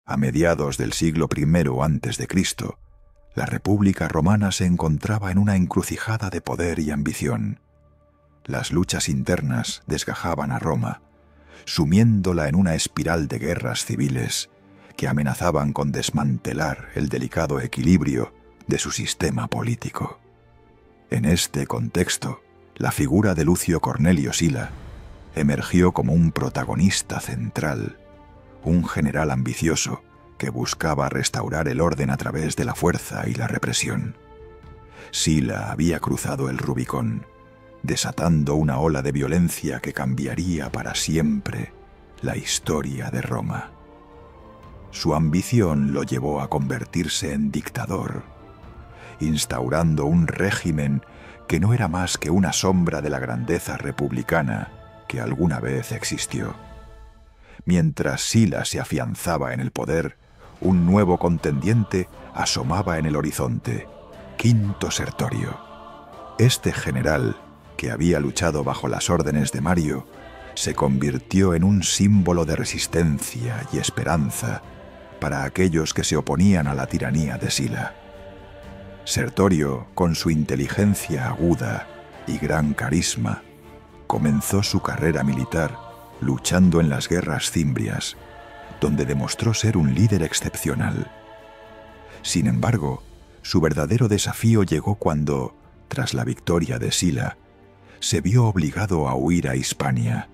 A mediados del siglo I a.C., la República Romana se encontraba en una encrucijada de poder y ambición. Las luchas internas desgajaban a Roma, sumiéndola en una espiral de guerras civiles que amenazaban con desmantelar el delicado equilibrio de su sistema político. En este contexto, la figura de Lucio Cornelio Sila emergió como un protagonista central, un general ambicioso que buscaba restaurar el orden a través de la fuerza y la represión. Sila había cruzado el Rubicón, desatando una ola de violencia que cambiaría para siempre la historia de Roma. Su ambición lo llevó a convertirse en dictador, instaurando un régimen que no era más que una sombra de la grandeza republicana que alguna vez existió. Mientras Sila se afianzaba en el poder, un nuevo contendiente asomaba en el horizonte: Quinto Sertorio. Este general, que había luchado bajo las órdenes de Mario, se convirtió en un símbolo de resistencia y esperanza para aquellos que se oponían a la tiranía de Sila. Sertorio, con su inteligencia aguda y gran carisma, comenzó su carrera militar luchando en las guerras cimbrias, donde demostró ser un líder excepcional. Sin embargo, su verdadero desafío llegó cuando, tras la victoria de Sila, se vio obligado a huir a Hispania,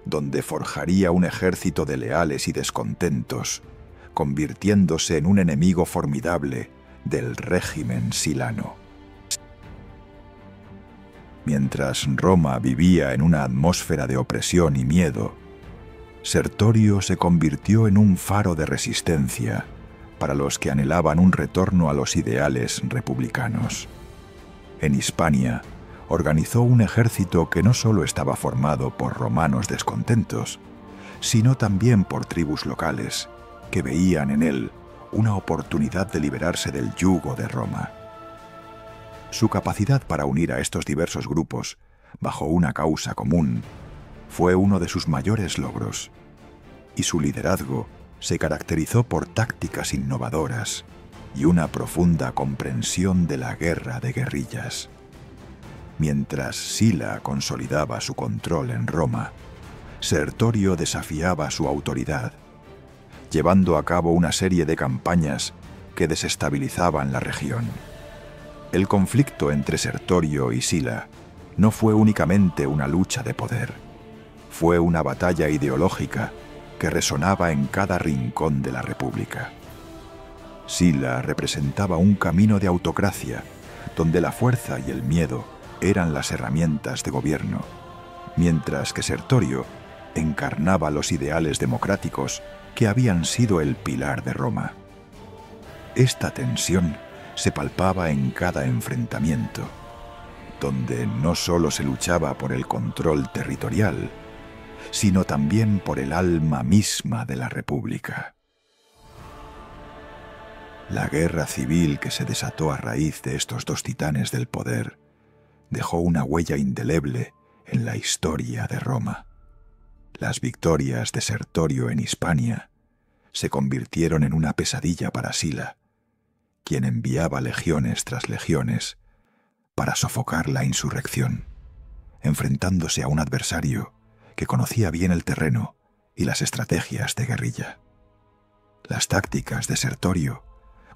donde forjaría un ejército de leales y descontentos, convirtiéndose en un enemigo formidable del régimen silano. Mientras Roma vivía en una atmósfera de opresión y miedo, Sertorio se convirtió en un faro de resistencia para los que anhelaban un retorno a los ideales republicanos. En Hispania, organizó un ejército que no solo estaba formado por romanos descontentos, sino también por tribus locales que veían en él una oportunidad de liberarse del yugo de Roma. Su capacidad para unir a estos diversos grupos bajo una causa común fue uno de sus mayores logros, y su liderazgo se caracterizó por tácticas innovadoras y una profunda comprensión de la guerra de guerrillas. Mientras Sila consolidaba su control en Roma, Sertorio desafiaba su autoridad, llevando a cabo una serie de campañas que desestabilizaban la región. El conflicto entre Sertorio y Sila no fue únicamente una lucha de poder, fue una batalla ideológica que resonaba en cada rincón de la República. Sila representaba un camino de autocracia, donde la fuerza y el miedo eran las herramientas de gobierno, mientras que Sertorio encarnaba los ideales democráticos que habían sido el pilar de Roma. Esta tensión se palpaba en cada enfrentamiento, donde no solo se luchaba por el control territorial, sino también por el alma misma de la República. La guerra civil que se desató a raíz de estos dos titanes del poder dejó una huella indeleble en la historia de Roma. Las victorias de Sertorio en Hispania se convirtieron en una pesadilla para Sila, quien enviaba legiones tras legiones para sofocar la insurrección, enfrentándose a un adversario que conocía bien el terreno y las estrategias de guerrilla. Las tácticas de Sertorio,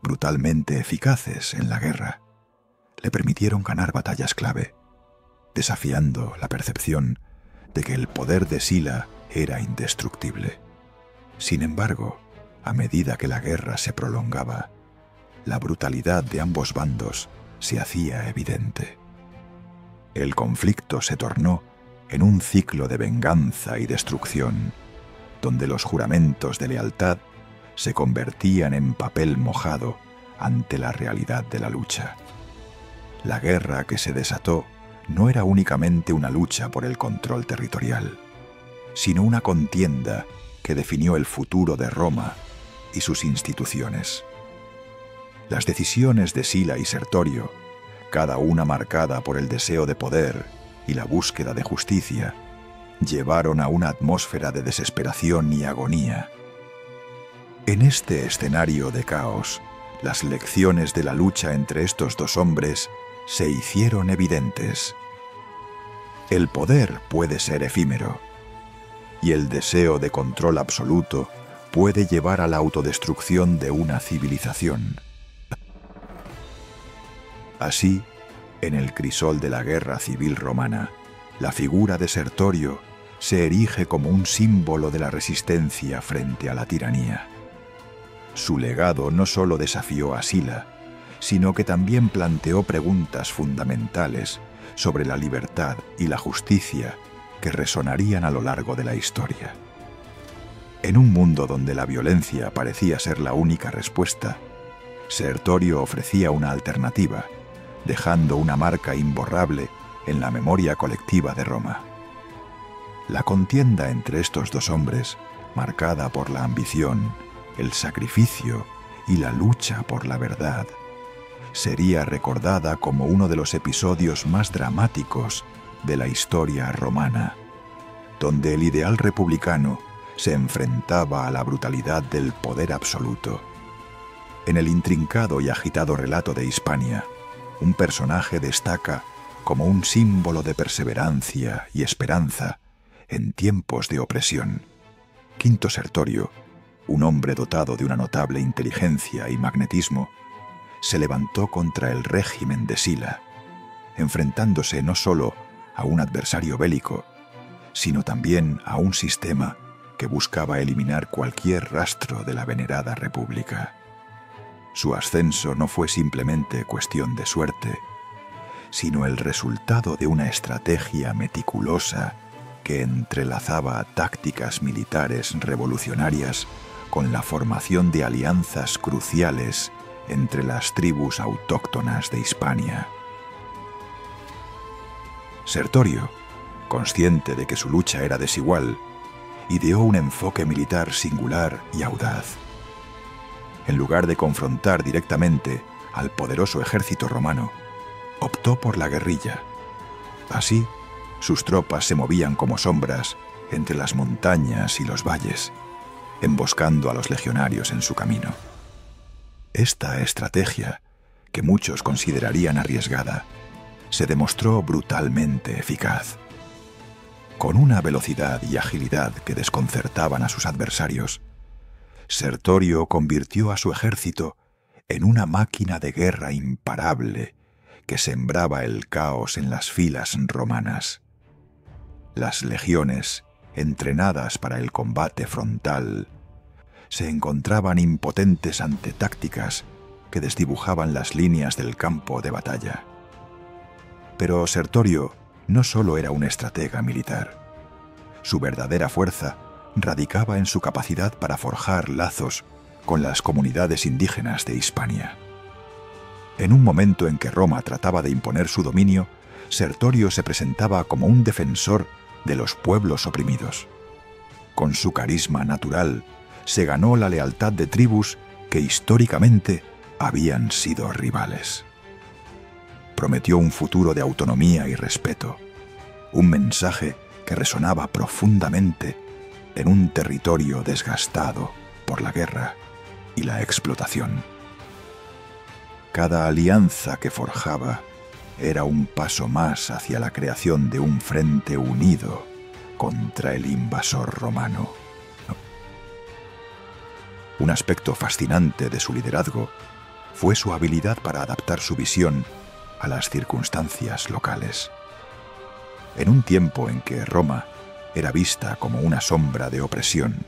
brutalmente eficaces en la guerra, le permitieron ganar batallas clave, desafiando la percepción de que el poder de Sila era indestructible. Sin embargo, a medida que la guerra se prolongaba, la brutalidad de ambos bandos se hacía evidente. El conflicto se tornó en un ciclo de venganza y destrucción, donde los juramentos de lealtad se convertían en papel mojado ante la realidad de la lucha. La guerra que se desató no era únicamente una lucha por el control territorial, sino una contienda que definió el futuro de Roma y sus instituciones. Las decisiones de Sila y Sertorio, cada una marcada por el deseo de poder y la búsqueda de justicia, llevaron a una atmósfera de desesperación y agonía. En este escenario de caos, las lecciones de la lucha entre estos dos hombres se hicieron evidentes. El poder puede ser efímero, y el deseo de control absoluto puede llevar a la autodestrucción de una civilización. Así, en el crisol de la guerra civil romana, la figura de Sertorio se erige como un símbolo de la resistencia frente a la tiranía. Su legado no solo desafió a Sila, sino que también planteó preguntas fundamentales sobre la libertad y la justicia que resonarían a lo largo de la historia. En un mundo donde la violencia parecía ser la única respuesta, Sertorio ofrecía una alternativa, dejando una marca imborrable en la memoria colectiva de Roma. La contienda entre estos dos hombres, marcada por la ambición, el sacrificio y la lucha por la verdad, sería recordada como uno de los episodios más dramáticos de la historia romana, donde el ideal republicano se enfrentaba a la brutalidad del poder absoluto. En el intrincado y agitado relato de Hispania, un personaje destaca como un símbolo de perseverancia y esperanza en tiempos de opresión. Quinto Sertorio, un hombre dotado de una notable inteligencia y magnetismo, se levantó contra el régimen de Sila, enfrentándose no solo a un adversario bélico, sino también a un sistema que buscaba eliminar cualquier rastro de la venerada república. Su ascenso no fue simplemente cuestión de suerte, sino el resultado de una estrategia meticulosa que entrelazaba tácticas militares revolucionarias con la formación de alianzas cruciales entre las tribus autóctonas de Hispania. Sertorio, consciente de que su lucha era desigual, ideó un enfoque militar singular y audaz. En lugar de confrontar directamente al poderoso ejército romano, optó por la guerrilla. Así, sus tropas se movían como sombras entre las montañas y los valles, emboscando a los legionarios en su camino. Esta estrategia, que muchos considerarían arriesgada, se demostró brutalmente eficaz. Con una velocidad y agilidad que desconcertaban a sus adversarios, Sertorio convirtió a su ejército en una máquina de guerra imparable que sembraba el caos en las filas romanas. Las legiones, entrenadas para el combate frontal, se encontraban impotentes ante tácticas que desdibujaban las líneas del campo de batalla. Pero Sertorio no solo era un estratega militar. Su verdadera fuerza radicaba en su capacidad para forjar lazos con las comunidades indígenas de Hispania. En un momento en que Roma trataba de imponer su dominio, Sertorio se presentaba como un defensor de los pueblos oprimidos. Con su carisma natural, se ganó la lealtad de tribus que históricamente habían sido rivales. Prometió un futuro de autonomía y respeto, un mensaje que resonaba profundamente en un territorio desgastado por la guerra y la explotación. Cada alianza que forjaba era un paso más hacia la creación de un frente unido contra el invasor romano. Un aspecto fascinante de su liderazgo fue su habilidad para adaptar su visión a las circunstancias locales. En un tiempo en que Roma era vista como una sombra de opresión,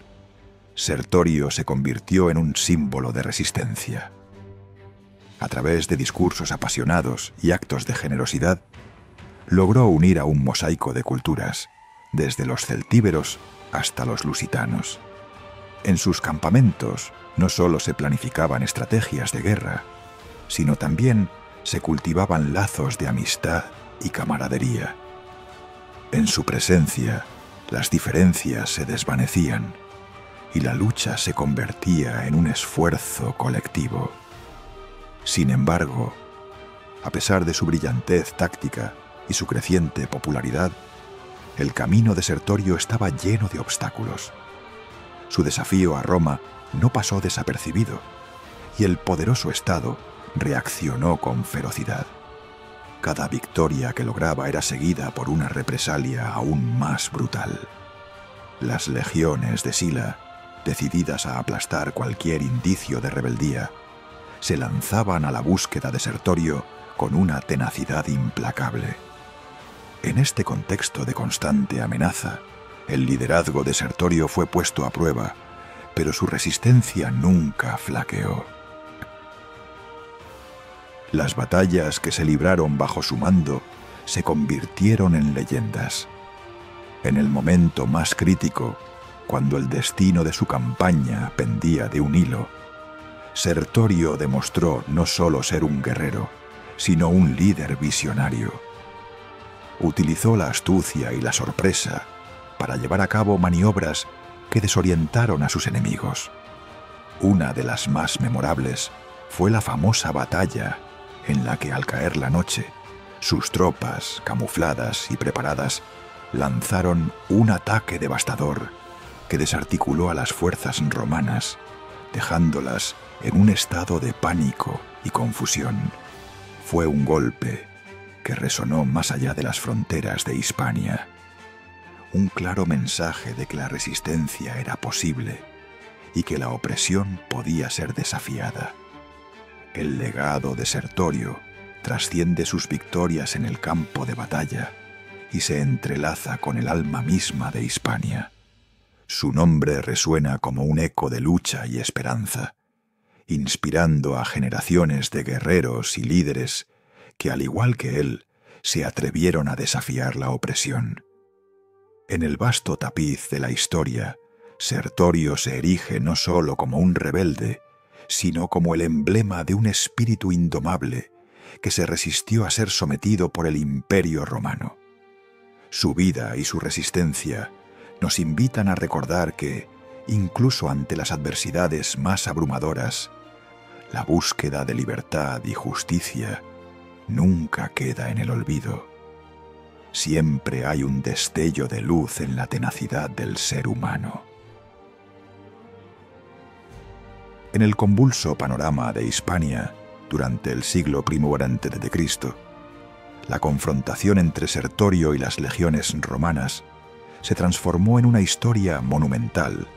Sertorio se convirtió en un símbolo de resistencia. A través de discursos apasionados y actos de generosidad, logró unir a un mosaico de culturas, desde los celtíberos hasta los lusitanos. En sus campamentos no solo se planificaban estrategias de guerra, sino también se cultivaban lazos de amistad y camaradería. En su presencia, las diferencias se desvanecían y la lucha se convertía en un esfuerzo colectivo. Sin embargo, a pesar de su brillantez táctica y su creciente popularidad, el camino de Sertorio estaba lleno de obstáculos. Su desafío a Roma no pasó desapercibido, y el poderoso Estado reaccionó con ferocidad. Cada victoria que lograba era seguida por una represalia aún más brutal. Las legiones de Sila, decididas a aplastar cualquier indicio de rebeldía, se lanzaban a la búsqueda de Sertorio con una tenacidad implacable. En este contexto de constante amenaza, el liderazgo de Sertorio fue puesto a prueba, pero su resistencia nunca flaqueó. Las batallas que se libraron bajo su mando se convirtieron en leyendas. En el momento más crítico, cuando el destino de su campaña pendía de un hilo, Sertorio demostró no solo ser un guerrero, sino un líder visionario. Utilizó la astucia y la sorpresa para llevar a cabo maniobras que desorientaron a sus enemigos. Una de las más memorables fue la famosa batalla en la que, al caer la noche, sus tropas, camufladas y preparadas, lanzaron un ataque devastador que desarticuló a las fuerzas romanas, dejándolas en un estado de pánico y confusión. Fue un golpe que resonó más allá de las fronteras de Hispania. Un claro mensaje de que la resistencia era posible y que la opresión podía ser desafiada. El legado de Sertorio trasciende sus victorias en el campo de batalla y se entrelaza con el alma misma de Hispania. Su nombre resuena como un eco de lucha y esperanza, inspirando a generaciones de guerreros y líderes que, al igual que él, se atrevieron a desafiar la opresión. En el vasto tapiz de la historia, Sertorio se erige no solo como un rebelde, sino como el emblema de un espíritu indomable que se resistió a ser sometido por el Imperio Romano. Su vida y su resistencia nos invitan a recordar que, incluso ante las adversidades más abrumadoras, la búsqueda de libertad y justicia nunca queda en el olvido. Siempre hay un destello de luz en la tenacidad del ser humano. En el convulso panorama de Hispania, durante el siglo I a.C., la confrontación entre Sertorio y las legiones romanas se transformó en una historia monumental,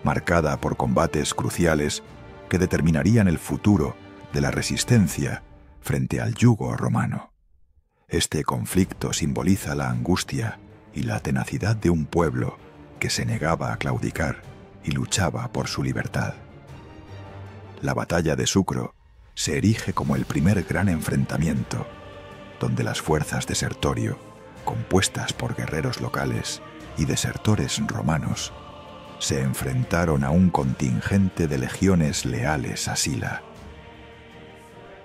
marcada por combates cruciales que determinarían el futuro de la resistencia frente al yugo romano. Este conflicto simboliza la angustia y la tenacidad de un pueblo que se negaba a claudicar y luchaba por su libertad. La batalla de Sucro se erige como el primer gran enfrentamiento, donde las fuerzas de Sertorio, compuestas por guerreros locales y desertores romanos, se enfrentaron a un contingente de legiones leales a Sila.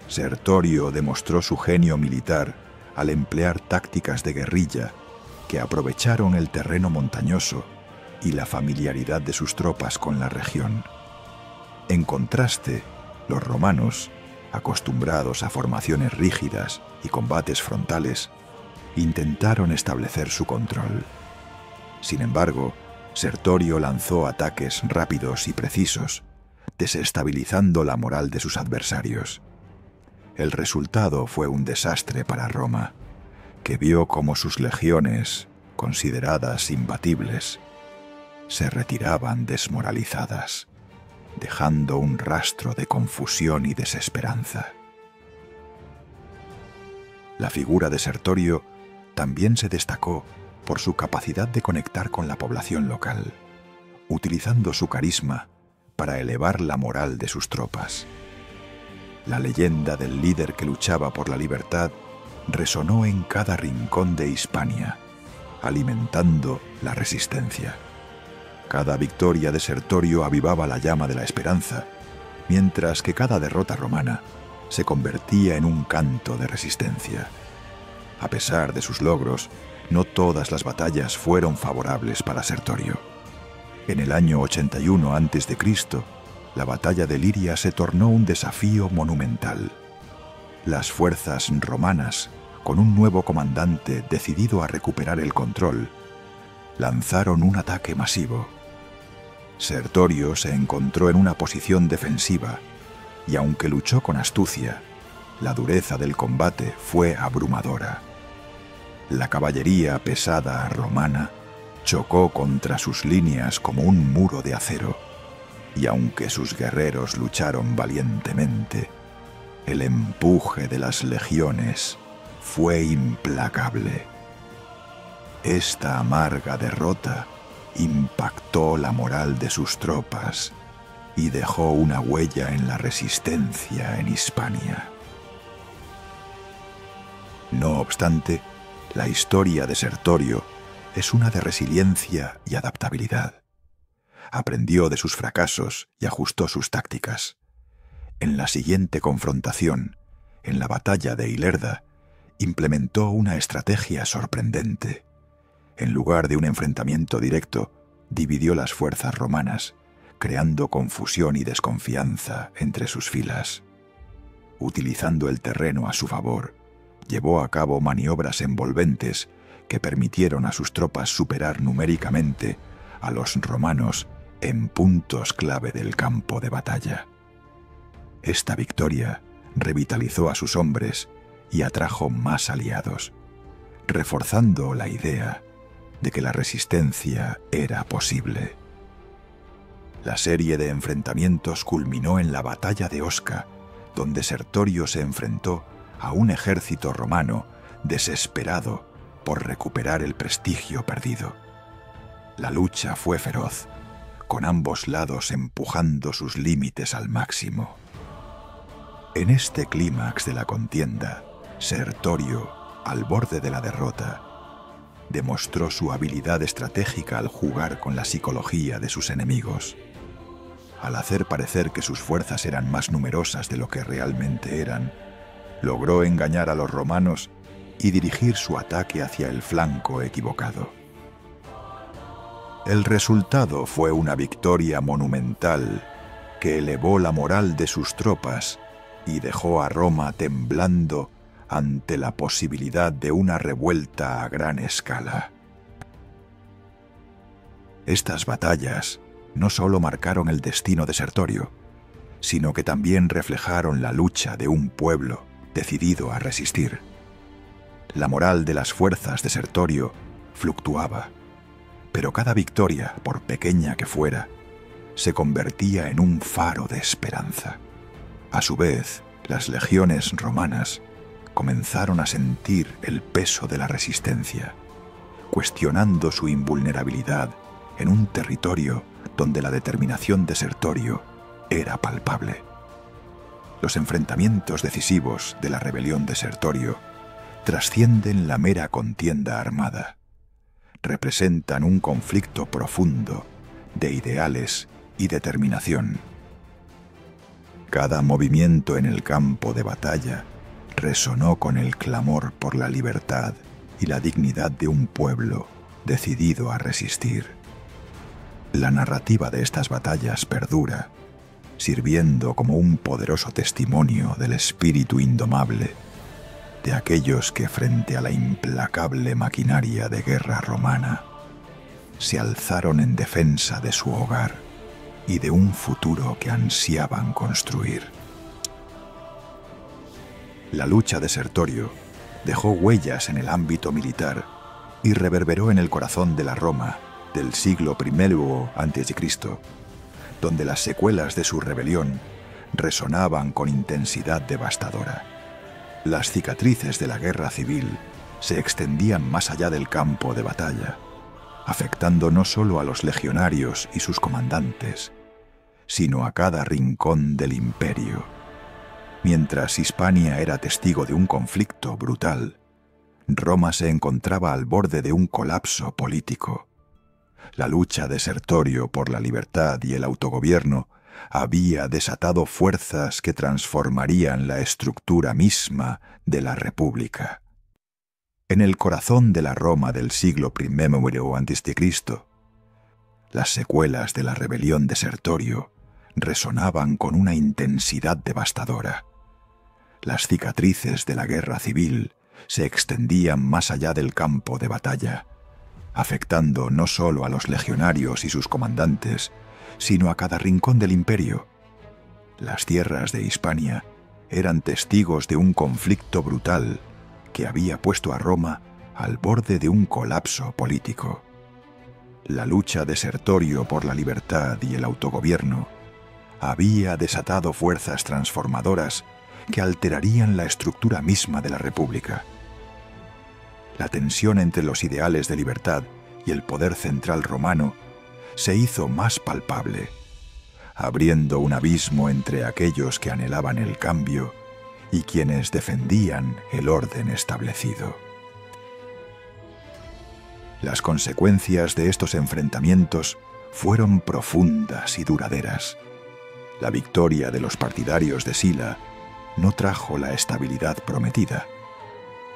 Sertorio demostró su genio militar al emplear tácticas de guerrilla que aprovecharon el terreno montañoso y la familiaridad de sus tropas con la región. En contraste, los romanos, acostumbrados a formaciones rígidas y combates frontales, intentaron establecer su control. Sin embargo, Sertorio lanzó ataques rápidos y precisos, desestabilizando la moral de sus adversarios. El resultado fue un desastre para Roma, que vio cómo sus legiones, consideradas imbatibles, se retiraban desmoralizadas, dejando un rastro de confusión y desesperanza. La figura de Sertorio también se destacó por su capacidad de conectar con la población local, utilizando su carisma para elevar la moral de sus tropas. La leyenda del líder que luchaba por la libertad resonó en cada rincón de Hispania, alimentando la resistencia. Cada victoria de Sertorio avivaba la llama de la esperanza, mientras que cada derrota romana se convertía en un canto de resistencia. A pesar de sus logros, no todas las batallas fueron favorables para Sertorio. En el año 81 a.C., la batalla de Liria se tornó un desafío monumental. Las fuerzas romanas, con un nuevo comandante decidido a recuperar el control, lanzaron un ataque masivo. Sertorio se encontró en una posición defensiva y aunque luchó con astucia, la dureza del combate fue abrumadora. La caballería pesada romana chocó contra sus líneas como un muro de acero, y aunque sus guerreros lucharon valientemente, el empuje de las legiones fue implacable. Esta amarga derrota impactó la moral de sus tropas y dejó una huella en la resistencia en Hispania. No obstante, la historia de Sertorio es una de resiliencia y adaptabilidad. Aprendió de sus fracasos y ajustó sus tácticas. En la siguiente confrontación, en la batalla de Ilerda, implementó una estrategia sorprendente. En lugar de un enfrentamiento directo, dividió las fuerzas romanas, creando confusión y desconfianza entre sus filas. Utilizando el terreno a su favor, llevó a cabo maniobras envolventes que permitieron a sus tropas superar numéricamente a los romanos en puntos clave del campo de batalla. Esta victoria revitalizó a sus hombres y atrajo más aliados, reforzando la idea de que la resistencia era posible. La serie de enfrentamientos culminó en la batalla de Osca, donde Sertorio se enfrentó a un ejército romano desesperado por recuperar el prestigio perdido. La lucha fue feroz, con ambos lados empujando sus límites al máximo. En este clímax de la contienda, Sertorio, al borde de la derrota, demostró su habilidad estratégica al jugar con la psicología de sus enemigos. Al hacer parecer que sus fuerzas eran más numerosas de lo que realmente eran, logró engañar a los romanos y dirigir su ataque hacia el flanco equivocado. El resultado fue una victoria monumental que elevó la moral de sus tropas y dejó a Roma temblando ante la posibilidad de una revuelta a gran escala. Estas batallas no solo marcaron el destino de Sertorio, sino que también reflejaron la lucha de un pueblo decidido a resistir. La moral de las fuerzas de Sertorio fluctuaba, pero cada victoria, por pequeña que fuera, se convertía en un faro de esperanza. A su vez, las legiones romanas comenzaron a sentir el peso de la resistencia, cuestionando su invulnerabilidad en un territorio donde la determinación de Sertorio era palpable. Los enfrentamientos decisivos de la rebelión de Sertorio trascienden la mera contienda armada. Representan un conflicto profundo de ideales y determinación. Cada movimiento en el campo de batalla resonó con el clamor por la libertad y la dignidad de un pueblo decidido a resistir. La narrativa de estas batallas perdura, sirviendo como un poderoso testimonio del espíritu indomable de aquellos que frente a la implacable maquinaria de guerra romana se alzaron en defensa de su hogar y de un futuro que ansiaban construir. La lucha de Sertorio dejó huellas en el ámbito militar y reverberó en el corazón de la Roma del siglo I a.C., donde las secuelas de su rebelión resonaban con intensidad devastadora. Las cicatrices de la guerra civil se extendían más allá del campo de batalla, afectando no solo a los legionarios y sus comandantes, sino a cada rincón del imperio. Mientras Hispania era testigo de un conflicto brutal, Roma se encontraba al borde de un colapso político. La lucha de Sertorio por la libertad y el autogobierno había desatado fuerzas que transformarían la estructura misma de la República. En el corazón de la Roma del siglo I a.C., las secuelas de la rebelión de Sertorio resonaban con una intensidad devastadora. Las cicatrices de la guerra civil se extendían más allá del campo de batalla, afectando no solo a los legionarios y sus comandantes, sino a cada rincón del imperio. Las tierras de Hispania eran testigos de un conflicto brutal que había puesto a Roma al borde de un colapso político. La lucha de Sertorio por la libertad y el autogobierno había desatado fuerzas transformadoras que alterarían la estructura misma de la República. La tensión entre los ideales de libertad y el poder central romano se hizo más palpable, abriendo un abismo entre aquellos que anhelaban el cambio y quienes defendían el orden establecido. Las consecuencias de estos enfrentamientos fueron profundas y duraderas. La victoria de los partidarios de Sila no trajo la estabilidad prometida.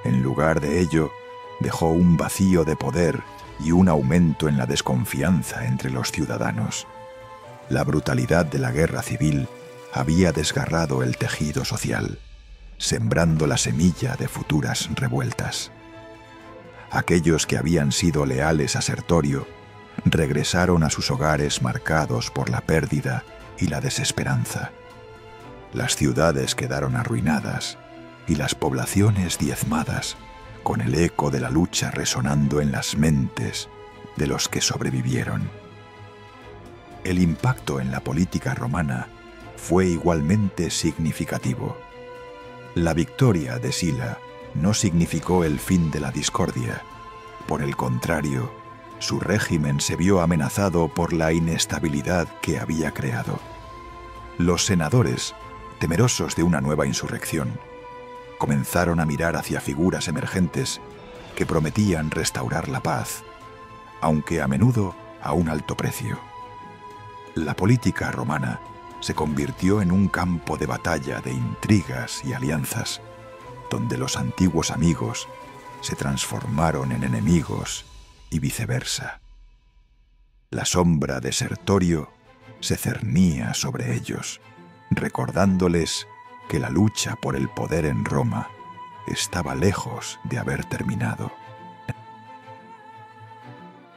En lugar de ello, dejó un vacío de poder y un aumento en la desconfianza entre los ciudadanos. La brutalidad de la guerra civil había desgarrado el tejido social, sembrando la semilla de futuras revueltas. Aquellos que habían sido leales a Sertorio regresaron a sus hogares marcados por la pérdida y la desesperanza. Las ciudades quedaron arruinadas y las poblaciones diezmadas, con el eco de la lucha resonando en las mentes de los que sobrevivieron. El impacto en la política romana fue igualmente significativo. La victoria de Sila no significó el fin de la discordia. Por el contrario, su régimen se vio amenazado por la inestabilidad que había creado. Los senadores, temerosos de una nueva insurrección, comenzaron a mirar hacia figuras emergentes que prometían restaurar la paz, aunque a menudo a un alto precio. La política romana se convirtió en un campo de batalla de intrigas y alianzas, donde los antiguos amigos se transformaron en enemigos y viceversa. La sombra de Sertorio se cernía sobre ellos, recordándoles que la lucha por el poder en Roma estaba lejos de haber terminado.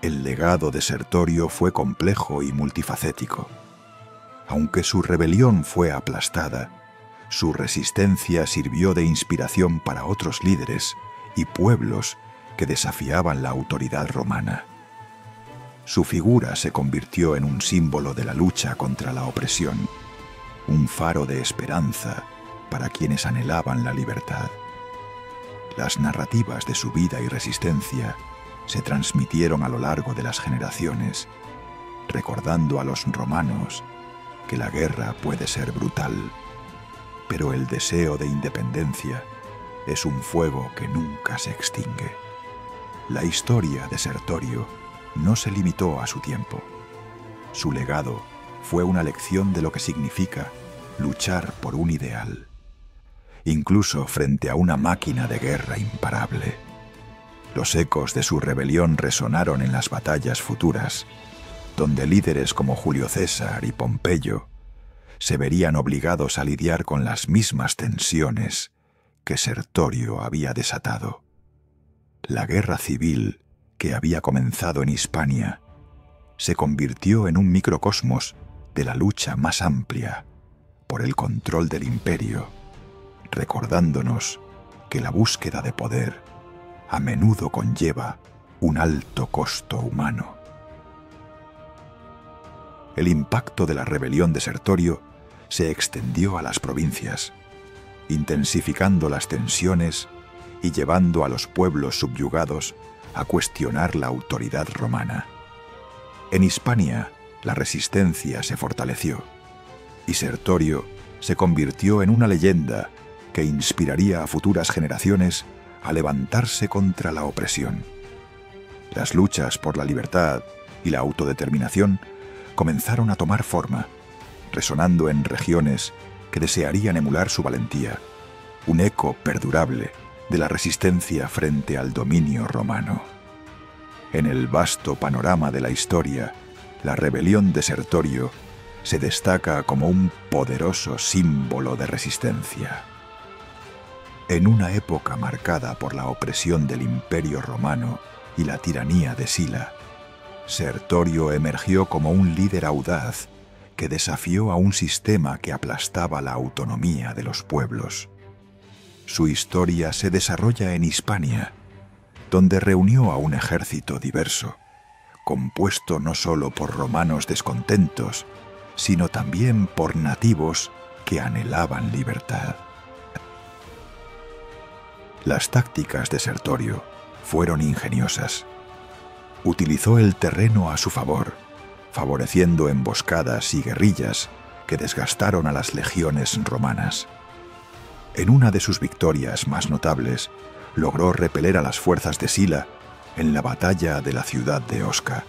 El legado de Sertorio fue complejo y multifacético. Aunque su rebelión fue aplastada, su resistencia sirvió de inspiración para otros líderes y pueblos que desafiaban la autoridad romana. Su figura se convirtió en un símbolo de la lucha contra la opresión, un faro de esperanza para quienes anhelaban la libertad. Las narrativas de su vida y resistencia se transmitieron a lo largo de las generaciones, recordando a los romanos que la guerra puede ser brutal, pero el deseo de independencia es un fuego que nunca se extingue. La historia de Sertorio no se limitó a su tiempo. Su legado fue una lección de lo que significa luchar por un ideal, incluso frente a una máquina de guerra imparable. Los ecos de su rebelión resonaron en las batallas futuras, donde líderes como Julio César y Pompeyo se verían obligados a lidiar con las mismas tensiones que Sertorio había desatado. La guerra civil que había comenzado en Hispania se convirtió en un microcosmos de la lucha más amplia por el control del imperio, recordándonos que la búsqueda de poder a menudo conlleva un alto costo humano. El impacto de la rebelión de Sertorio se extendió a las provincias, intensificando las tensiones y llevando a los pueblos subyugados a cuestionar la autoridad romana. En Hispania, la resistencia se fortaleció y Sertorio se convirtió en una leyenda que inspiraría a futuras generaciones a levantarse contra la opresión. Las luchas por la libertad y la autodeterminación comenzaron a tomar forma, resonando en regiones que desearían emular su valentía, un eco perdurable de la resistencia frente al dominio romano. En el vasto panorama de la historia, la rebelión de Sertorio se destaca como un poderoso símbolo de resistencia. En una época marcada por la opresión del Imperio Romano y la tiranía de Sila, Sertorio emergió como un líder audaz que desafió a un sistema que aplastaba la autonomía de los pueblos. Su historia se desarrolla en Hispania, donde reunió a un ejército diverso, compuesto no solo por romanos descontentos, sino también por nativos que anhelaban libertad. Las tácticas de Sertorio fueron ingeniosas. Utilizó el terreno a su favor, favoreciendo emboscadas y guerrillas que desgastaron a las legiones romanas. En una de sus victorias más notables, logró repeler a las fuerzas de Sila en la batalla de la ciudad de Osca,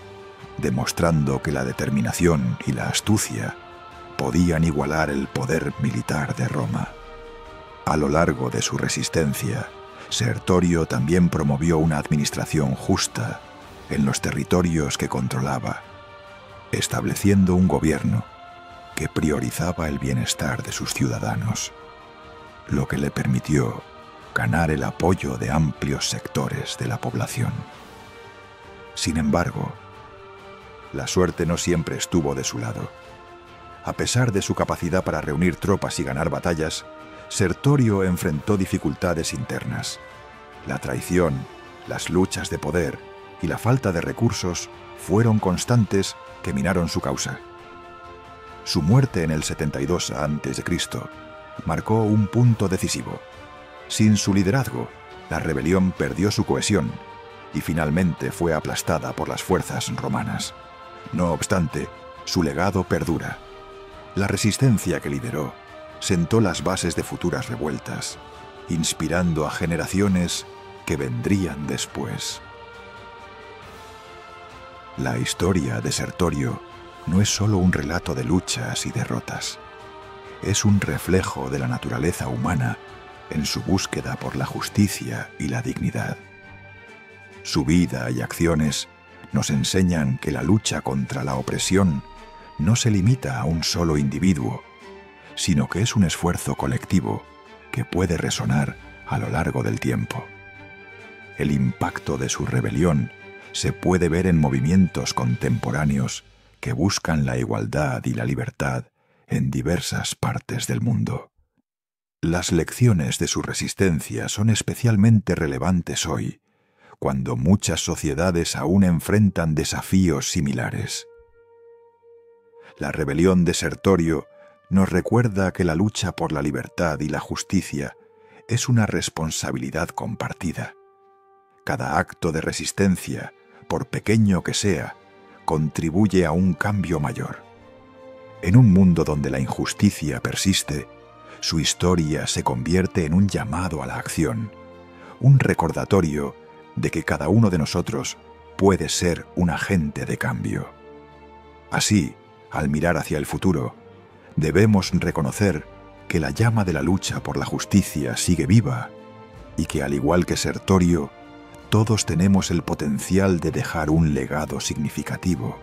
demostrando que la determinación y la astucia podían igualar el poder militar de Roma. A lo largo de su resistencia, Sertorio también promovió una administración justa en los territorios que controlaba, estableciendo un gobierno que priorizaba el bienestar de sus ciudadanos, lo que le permitió ganar el apoyo de amplios sectores de la población. Sin embargo, la suerte no siempre estuvo de su lado. A pesar de su capacidad para reunir tropas y ganar batallas, Sertorio enfrentó dificultades internas. La traición, las luchas de poder y la falta de recursos fueron constantes que minaron su causa. Su muerte en el 72 a.C. marcó un punto decisivo. Sin su liderazgo, la rebelión perdió su cohesión y finalmente fue aplastada por las fuerzas romanas. No obstante, su legado perdura. La resistencia que lideró sentó las bases de futuras revueltas, inspirando a generaciones que vendrían después. La historia de Sertorio no es solo un relato de luchas y derrotas. Es un reflejo de la naturaleza humana en su búsqueda por la justicia y la dignidad. Su vida y acciones nos enseñan que la lucha contra la opresión no se limita a un solo individuo, sino que es un esfuerzo colectivo que puede resonar a lo largo del tiempo. El impacto de su rebelión se puede ver en movimientos contemporáneos que buscan la igualdad y la libertad en diversas partes del mundo. Las lecciones de su resistencia son especialmente relevantes hoy, cuando muchas sociedades aún enfrentan desafíos similares. La rebelión de Sertorio nos recuerda que la lucha por la libertad y la justicia es una responsabilidad compartida. Cada acto de resistencia, por pequeño que sea, contribuye a un cambio mayor. En un mundo donde la injusticia persiste, su historia se convierte en un llamado a la acción, un recordatorio de que cada uno de nosotros puede ser un agente de cambio. Así, al mirar hacia el futuro, debemos reconocer que la llama de la lucha por la justicia sigue viva y que, al igual que Sertorio, todos tenemos el potencial de dejar un legado significativo.